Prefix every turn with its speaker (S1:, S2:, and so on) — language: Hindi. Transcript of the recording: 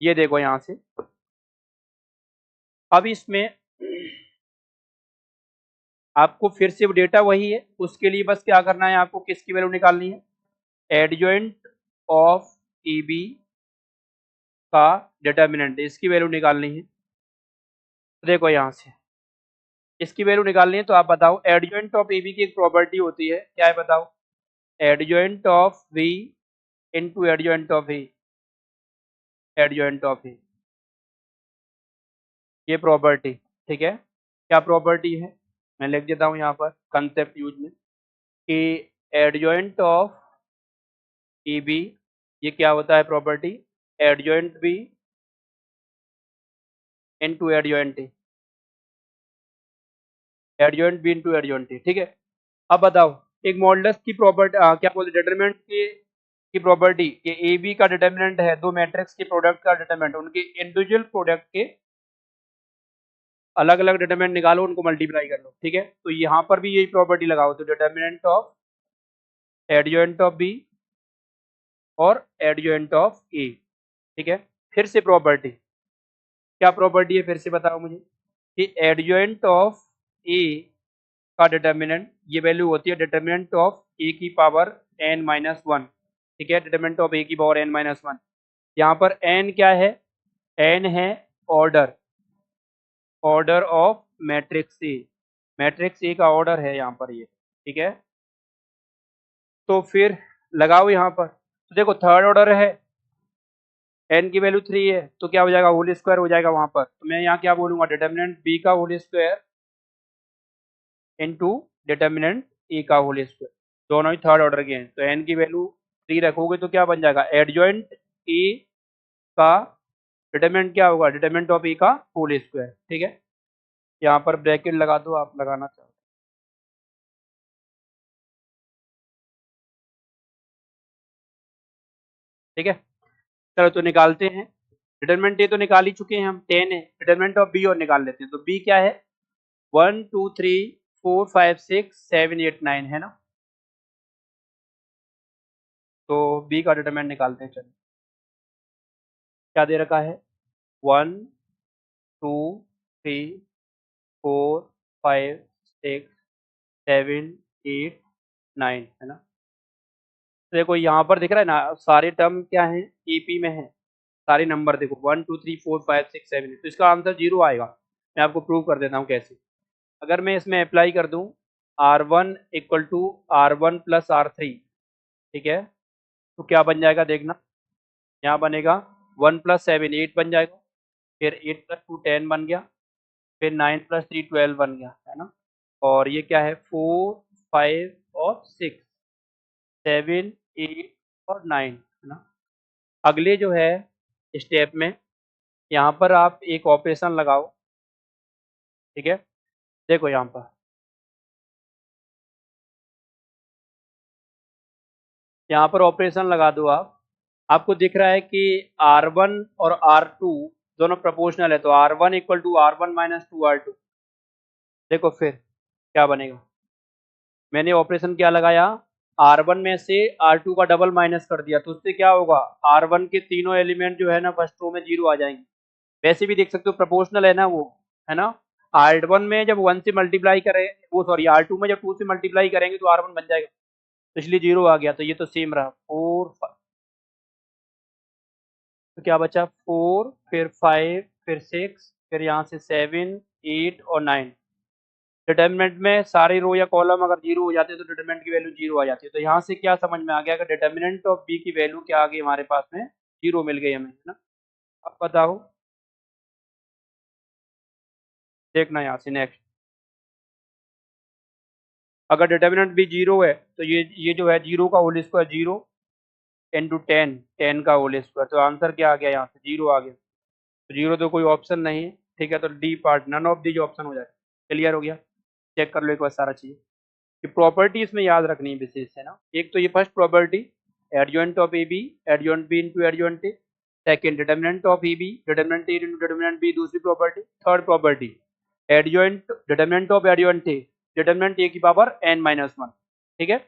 S1: ये देखो यहाँ से। अब इसमें आपको फिर से डेटा वही है, उसके लिए बस क्या करना है, आपको किसकी वैल्यू निकालनी है, एडजॉइंट ऑफ ए बी का डिटर्मिनेंट, इसकी वैल्यू निकालनी है। तो देखो यहाँ से इसकी वैल्यू निकालनी है, तो आप बताओ एडजॉइंट ऑफ ए बी की एक प्रॉपर्टी होती है, क्या है बताओ, adjoint of B into adjoint of A, adjoint of A, ये प्रॉपर्टी, ठीक है। क्या प्रॉपर्टी है, मैं लिख देता हूँ यहाँ पर कंसेप्ट यूज में कि एडजॉइंट ऑफ ए बी, ये क्या होता है property, adjoint B into adjoint A, adjoint B into adjoint A, ठीक है। अब बताओ एक मॉडुलस की प्रॉपर्टी क्या बोलते, डिटरमिनेंट की प्रॉपर्टी कि ए बी का डिटरमिनेंट है दो मैट्रिक्स के प्रोडक्ट का डिटरमिनेंट, उनके इंडिविजुअल प्रोडक्ट के अलग अलग डिटरमिनेंट निकालो, उनको मल्टीप्लाई कर लो, ठीक है। तो यहाँ पर भी यही प्रॉपर्टी लगाओ, तो determinant of adjoint of B और एडजॉइंट ऑफ ए, ठीक है। फिर से प्रॉपर्टी, क्या प्रॉपर्टी है फिर से बताओ मुझे, कि एडजॉइंट ऑफ ए का डिटरमिनेंट, ये वैल्यू होती है डिटरमिनेंट ऑफ ए की पावर n माइनस वन, ठीक है, डिटरमिनेंट ऑफ ए की पावर n माइनस वन। यहाँ पर n क्या है, n है order, order of matrix A, matrix A का ऑर्डर है यहाँ पर ये, ठीक है। तो फिर लगाओ यहाँ पर, तो देखो थर्ड ऑर्डर है, n की वैल्यू 3 है, तो क्या हो जाएगा, होल स्क्वायर हो जाएगा वहाँ पर। तो मैं यहाँ क्या बोलूँगा, डिटरमिनेंट b का whole square into determinant A का होल स्क्वायर, दोनों ही थर्ड ऑर्डर के हैं। तो n की वैल्यू 3 रखोगे तो क्या बन जाएगा, एडजॉइंट ए का डिटरमिनेंट क्या होगा, डिटरमिनेंट ऑफ ए का होल स्क्वायर, ठीक है। यहाँ पर ब्रैकेट लगा दो, आप लगाना चाहो, ठीक है। चलो तो निकालते हैं, डिटरमिनेंट ए तो निकाल ही चुके हैं हम, 10 है, डिटरमिनेंट ऑफ बी और निकाल लेते हैं। तो बी क्या है, 1 2 3 4 5 6 7 8 9 है ना, तो बी का डिटरमिनेंट निकालते हैं। चलो क्या दे रखा है, 1 2 3 4 5 6 7 8 9 है ना। तो देखो यहाँ पर दिख रहा है ना, सारे टर्म क्या है, एपी में है, सारे नंबर देखो 1 2 3 4 5 6 7 8, तो इसका आंसर 0 आएगा। मैं आपको प्रूव कर देता हूँ कैसे। अगर मैं इसमें अप्लाई कर दूँ R1 equal to R1 plus R3, ठीक है, तो क्या बन जाएगा देखना, यहाँ बनेगा 1 प्लस 7 8 बन जाएगा, फिर 8 प्लस 2 10 बन गया, फिर 9 प्लस 3 12 बन गया, है ना। और ये क्या है, 4 5 और 6 7 8 और 9, है ना। अगले जो है स्टेप में, यहाँ पर आप एक ऑपरेशन लगाओ, ठीक है। देखो यहाँ पर, यहाँ पर ऑपरेशन लगा दो आप, आपको दिख रहा है कि R1 और R2 दोनों प्रोपोर्शनल है, तो R1 equal to R1 minus 2R2, देखो फिर क्या बनेगा, मैंने ऑपरेशन क्या लगाया, R1 में से R2 का डबल माइनस कर दिया, तो उससे क्या होगा, R1 के तीनों एलिमेंट जो है ना फर्स्ट रो में 0 आ जाएंगे। वैसे भी देख सकते हो प्रोपोर्शनल है ना वो, है ना। R1 में जब 1 से मल्टीप्लाई करें, वो सॉरी R2 में जब 2 से मल्टीप्लाई करेंगे तो R1 बन जाएगा, तो इसलिए 0 आ गया, तो ये तो सेम रहा, 4 तो क्या बचा, 4 फिर 5 फिर 6 फिर यहाँ से 7 8 और 9। डिटरमिनेंट में सारे रो या कॉलम अगर 0 हो जाते हैं तो डिटरमिनेंट की वैल्यू 0 आ जाती है। तो यहाँ से क्या समझ में आ गया कि डिटरमिनेंट ऑफ बी की वैल्यू क्या आ गई हमारे पास में, 0 मिल गई हमें, है ना। अब बताओ, देखना यहाँ से नेक्स्ट, अगर डिटरमिनेंट भी 0 है तो ये जो है 0 का होल स्क्वायर 0 इंटू 10 10 का होल स्क्वायर, तो आंसर क्या आ गया, यहाँ से 0 आ गया। तो 0 तो कोई ऑप्शन नहीं है, ठीक है, तो D part none of the option हो जाए। क्लियर हो गया, चेक कर लो एक बार सारा चीज़, कि प्रॉपर्टी इसमें याद रखनी है विशेष, है ना। एक तो ये first property, adjoint of A B, adjoint B into adjoint A. Second, determinant of A B, determinant A into determinant B, दूसरी property. Third property, adjoint determinant of adjoint A, determinant A की पावर n माइनस वन, ठीक है।